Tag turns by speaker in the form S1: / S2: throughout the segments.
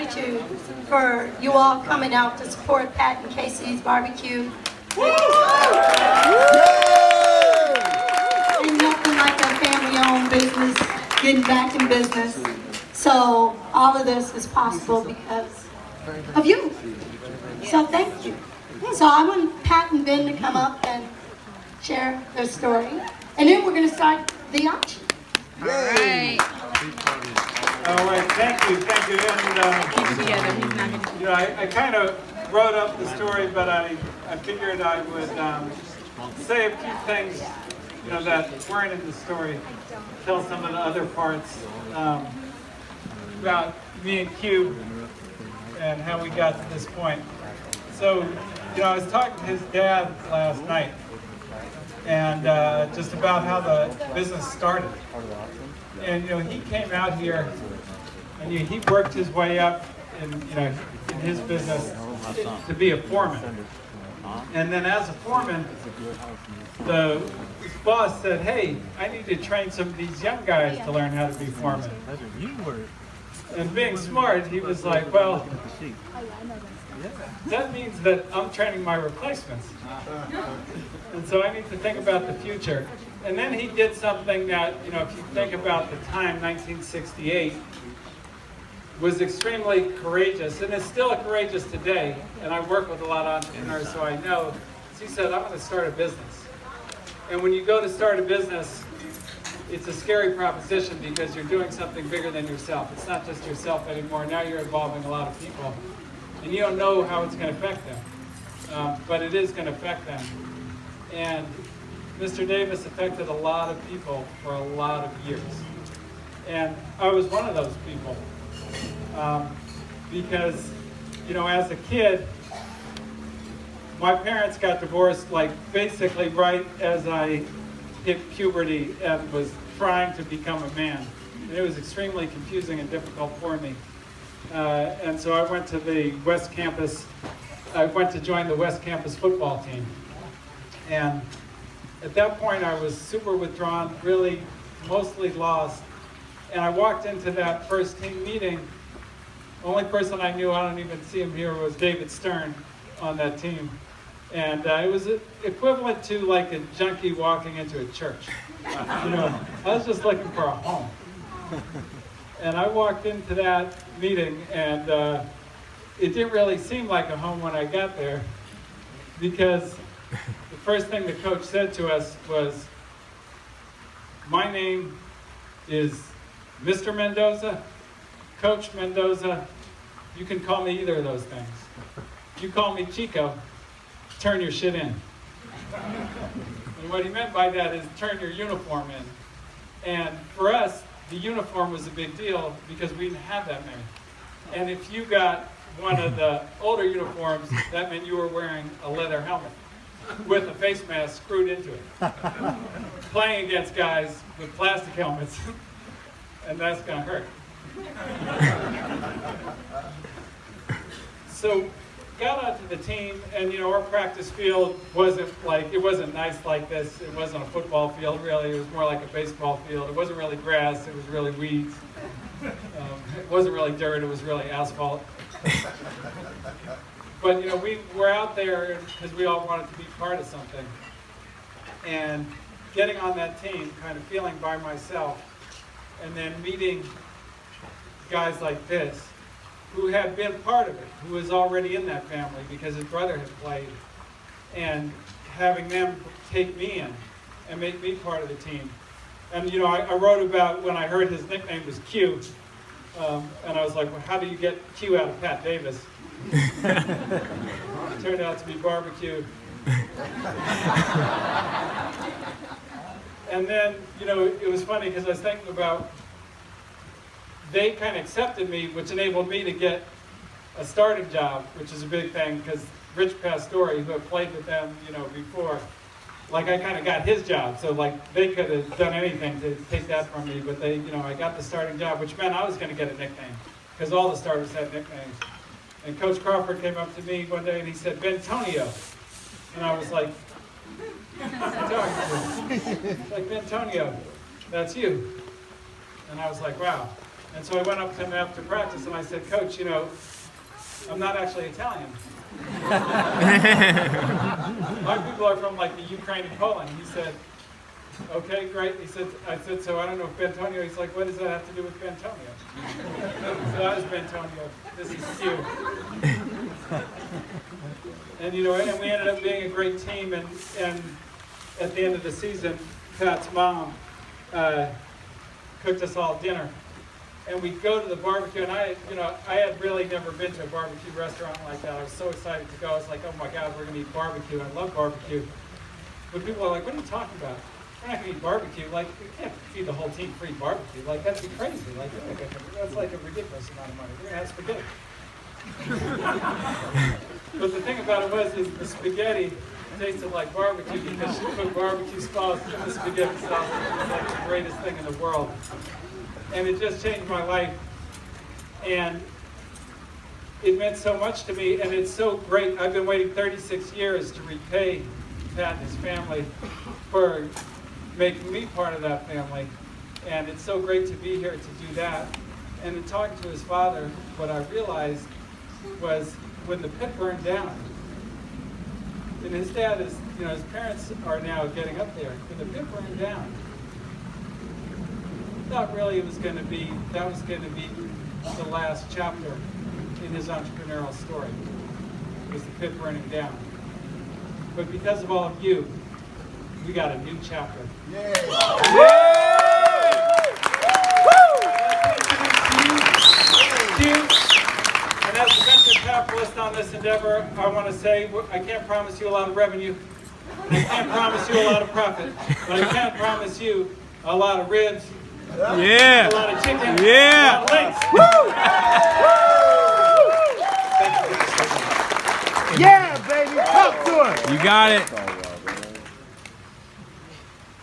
S1: gratitude for you all coming out to support Pat and Casey's barbecue. Ain't nothing like a family-owned business getting back in business. So all of this is possible because of you. So thank you. So I want Pat and Ben to come up and share their story. And then we're going to start the auction.
S2: All right.
S3: All right, thank you. And, I kind of wrote up the story, but I figured I would say a few things, that weren't in the story. Tell some of the other parts about me and Q and how we got to this point. So, I was talking to his dad last night, and just about how the business started. And he came out here, and he worked his way up in his business to be a foreman. And then as a foreman, his boss said, "Hey, I need to train some of these young guys to learn how to be foremen." And being smart, he was like, "Well, that means that I'm training my replacements. And so I need to think about the future." And then he did something that, if you think about the time, 1968, was extremely courageous, and is still courageous today. And I work with a lot of entrepreneurs, so I know. So he said, "I'm going to start a business." And when you go to start a business, it's a scary proposition because you're doing something bigger than yourself. It's not just yourself anymore. Now you're involving a lot of people. And you don't know how it's going to affect them. But it is going to affect them. And Mr. Davis affected a lot of people for a lot of years. And I was one of those people. Because, as a kid, my parents got divorced basically right as I hit puberty and was trying to become a man. And it was extremely confusing and difficult for me. And so I went to the West Campus. I went to join the West Campus football team. And at that point, I was super withdrawn, really mostly lost. And I walked into that first team meeting. The only person I knew, I don't even see him here, was David Stern on that team. And it was equivalent to like a junkie walking into a church. I was just looking for a home. And I walked into that meeting, and it didn't really seem like a home when I got there, because the first thing the coach said to us was, "My name is Mr. Mendoza, Coach Mendoza. You can call me either of those things. You call me Chico, turn your shit in." And what he meant by that is turn your uniform in. And for us, the uniform was a big deal because we didn't have that many. And if you got one of the older uniforms, that meant you were wearing a leather helmet with a face mask screwed into it, playing against guys with plastic helmets, and that's gonna hurt. So got onto the team, and our practice field wasn't nice like this. It wasn't a football field, really. It was more like a baseball field. It wasn't really grass. It was really weeds. It wasn't really dirt. It was really asphalt. But we were out there because we all wanted to be part of something. And getting on that team, kind of feeling by myself, and then meeting guys like this, who had been part of it, who was already in that family because his brother had played, and having them take me in and make me part of the team. And I wrote about when I heard his nickname was Q, and I was like, well, how do you get Q out of Pat Davis? It turned out to be barbecue. And then, it was funny because I was thinking about, they kind of accepted me, which enabled me to get a starting job, which is a big thing, because Rich Pastore, who had played with them, before, I kind of got his job. So, they could have done anything to take that from me, but I got the starting job, which meant I was going to get a nickname, because all the starters had nicknames. And Coach Crawford came up to me one day and he said, "Bentonio." And I was like, "Bentonio, that's you." And I was like, wow. And so I went up to him after practice and I said, Coach, you know, I'm not actually Italian. My people are from like the Ukraine and Poland. He said, okay, great. I said, so I don't know if Bentonio. He's like, what does that have to do with Bentonio? So that was Bentonio. This is Q. And you know, and we ended up being a great team. And at the end of the season, Pat's mom cooked us all dinner. And we'd go to the barbecue, and I had really never been to a barbecue restaurant like that. I was so excited to go. I was like, oh my God, we're gonna eat barbecue. I love barbecue. But people are like, what are you talking about? We're not gonna eat barbecue. Like, we can't feed the whole team free barbecue. Like, that'd be crazy. Like, that's like a ridiculous amount of money. We're gonna have spaghetti. But the thing about it is the spaghetti tasted like barbecue because she put barbecue sauce in the spaghetti sauce. It was like the greatest thing in the world. And it just changed my life. And it meant so much to me, and it's so great. I've been waiting 36 years to repay Pat and his family for making me part of that family. And it's so great to be here to do that. And in talking to his father, what I realized was when the pit burned down, and his dad is, you know, his parents are now getting up there. When the pit burned down, I thought really that was going to be the last chapter in his entrepreneurial story, was the pit burning down. But because of all of you, we got a new chapter.
S2: Yeah.
S3: And as the venture capitalist on this endeavor, I want to say, I can't promise you a lot of revenue. I can't promise you a lot of profit. But I can promise you a lot of ribs.
S4: Yeah.
S3: A lot of chicken.
S4: Yeah.
S3: A lot of links.
S2: Yeah, baby. Talk to her.
S4: You got it.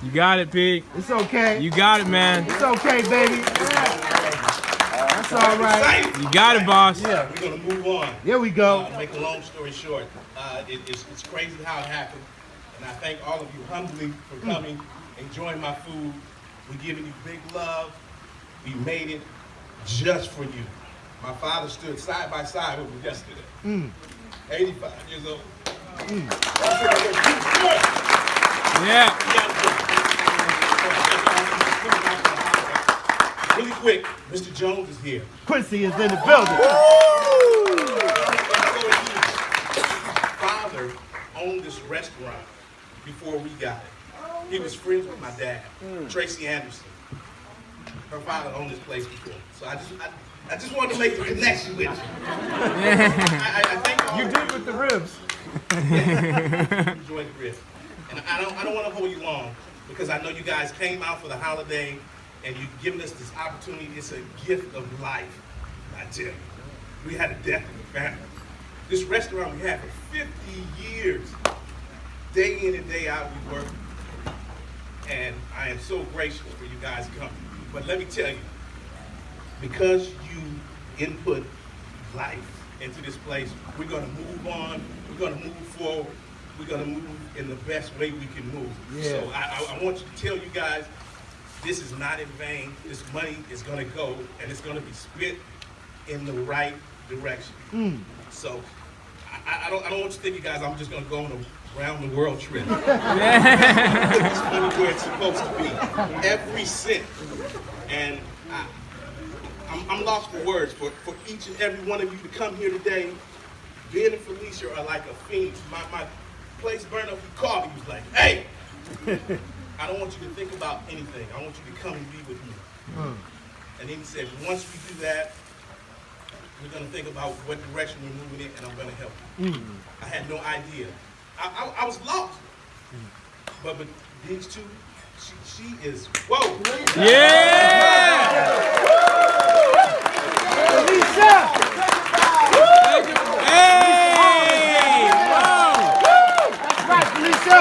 S4: You got it, Pete.
S2: It's okay.
S4: You got it, man.
S2: It's okay, baby. That's all right.
S4: You got it, boss.
S2: Yeah.
S5: We're going to move on.
S2: Here we go.
S5: Make a long story short, it's crazy how it happened. And I thank all of you humbly for coming, enjoying my food. We're giving you big love. We made it just for you. My father stood side by side with me yesterday. 85 years old.
S4: Yeah.
S5: Really quick, Mr. Jones is here.
S2: Quincy is in the building.
S5: Father owned this restaurant before we got it. He was friends with my dad, Tracy Anderson. Her father owned this place before. So I just wanted to make the connection with you. I thank all
S2: You
S5: of
S2: did with the ribs.
S5: Enjoy the ribs. And I don't want to hold you long because I know you guys came out for the holiday and you've given us this opportunity. It's a gift of life. I tell you, we had a death in the family. This restaurant we had for 50 years. Day in and day out we work. And I am so grateful for you guys coming. But let me tell you, because you input life into this place, we're going to move on. We're going to move forward. We're going to move in the best way we can move.
S2: Yeah.
S5: So I want to tell you guys, this is not in vain. This money is going to go, and it's going to be spent in the right direction. So I don't want you to think, you guys, I'm just going to go on a round the world trip. It's money where it's supposed to be. Every cent. And I'm lost for words for each and every one of you to come here today. Ben and Felicia are like a phoenix. My place burned up. He called me. He was like, hey, I don't want you to think about anything. I want you to come and be with me. And then he said, once we do that, we're going to think about what direction we're moving in, and I'm going to help you. I had no idea. I was lost. But these two, she is, whoa.
S4: Yeah.
S2: Felicia.
S4: Hey. Whoa.
S2: That's right, Felicia.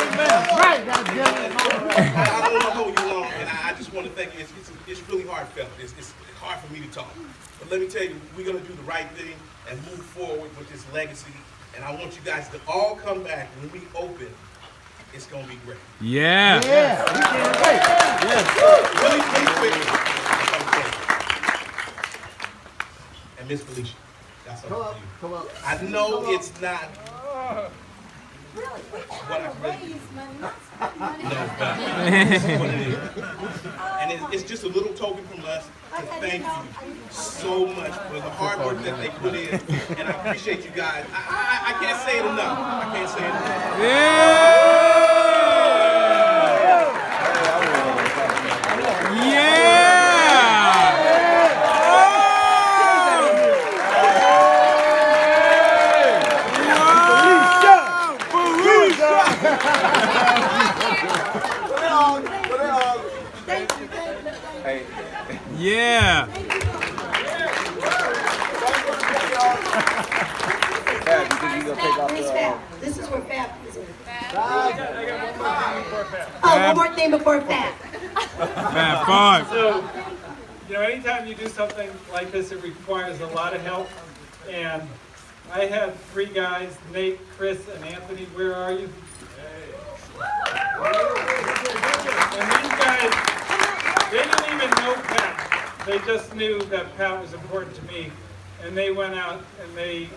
S2: Amen. Right, goddammit.
S5: I don't want to hold you long, and I just want to thank you. It's really heartfelt. It's hard for me to talk. But let me tell you, we're going to do the right thing and move forward with this legacy. And I want you guys to all come back when we open. It's going to be great.
S4: Yeah.
S2: Yeah. We can't wait.
S5: Really quick. and Miss Felicia. That's all for you. I know it's not what I really this is what it is. And it's just a little token from us to thank you so much for the hard work that they put in. And I appreciate you guys. I can't say it enough. I can't say it enough.
S4: Yeah! Yeah!
S1: Where's Fab? This is where Fab is.
S3: I got one more thing before Pat.
S1: Oh, one more thing before Fab.
S4: Fab five.
S3: So, anytime you do something like this, it requires a lot of help. And I had 3 guys, Nate, Chris, and Anthony. Where are you? And these guys, they didn't even know Pat. They just knew that Pat was important to me. And they went out and they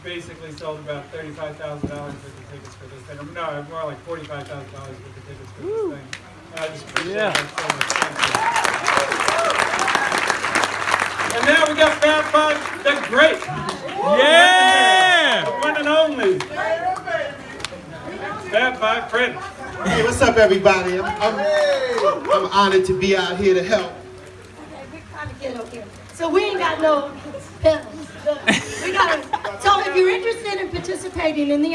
S3: basically sold about $35,000 worth of tickets for this thing. No, more like $45,000 worth of tickets for this thing. And I just appreciate that so much. Thank you. And now we got Fab Five, the great.
S4: Yeah!
S3: The one and only. Fab Five Fred.
S6: Hey, what's up, everybody? I'm honored to be out here to help.
S1: Okay, we're kind of ghetto here. So we ain't got no pedals. So if you're interested in participating in the